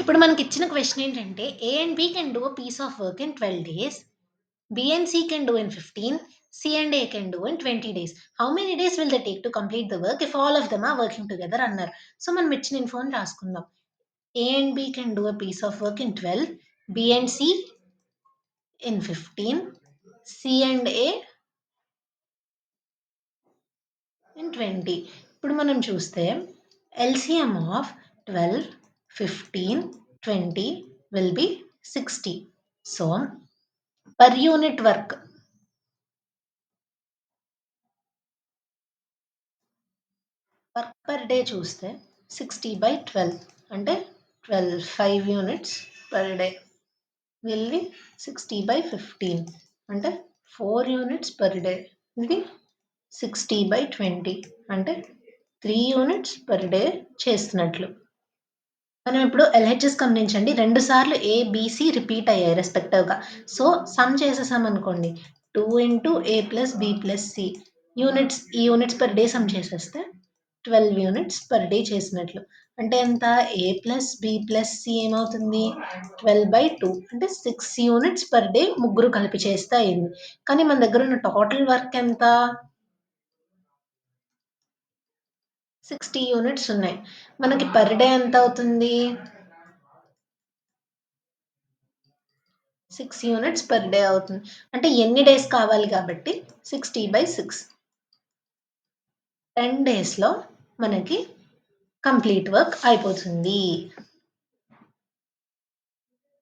ఇప్పుడు మనకిచ్చిన క్వెషన్ ఏంటంటే, A and B can do a piece of work in 12 days. B and C can do in 15. C and A can do in 20 days. How many days will they take to complete the work if all of them are working together అన్నారు. So, మనం ఇచ్చిన ఇన్ఫోని రాసుకుందాం. A and B can do a piece of work in 12. B and C in 15. C and A in 20. ఇప్పుడు మనం చూస్తే LCM of 12, 15, 20 will be 60. So, per unit work per day చూస్తే 60/12 అంటే 5 units per day will be 60/15 అంటే 4 units per day. ఇది 60/20 అంటే 3 units per day చేస్తున్నట్లు. మనం ఇప్పుడు ఎల్‌హెచ్‌ఎస్ గమనించండి. 2 సార్లు ఏ, బి, సి రిపీట్ అయ్యాయి రెస్పెక్టివ్‌గా. సో, సమ్ చేసేసామనుకోండి. 2 into A plus B plus C ఈ యూనిట్స్ పర్ డే సమ్ చేసేస్తే 12 యూనిట్స్ పర్ డే చేసినట్లు. అంటే ఎంత? A plus B plus C ఏమవుతుంది? 12/2 అంటే 6 యూనిట్స్ పర్ డే ముగ్గురు కలిపి చేస్తే అయింది. కానీ మన దగ్గర ఉన్న టోటల్ వర్క్ ఎంత? 60 యూనిట్స్ ఉన్నాయి. మనకి పర్ డే ఎంత అవుతుంది? 6 యూనిట్స్ పర్ డే అవుతుంది. అంటే ఎన్ని డేస్ కావాలి కాబట్టి 60/6. 10 డేస్‌లో మనకి కంప్లీట్ వర్క్ అయిపోతుంది.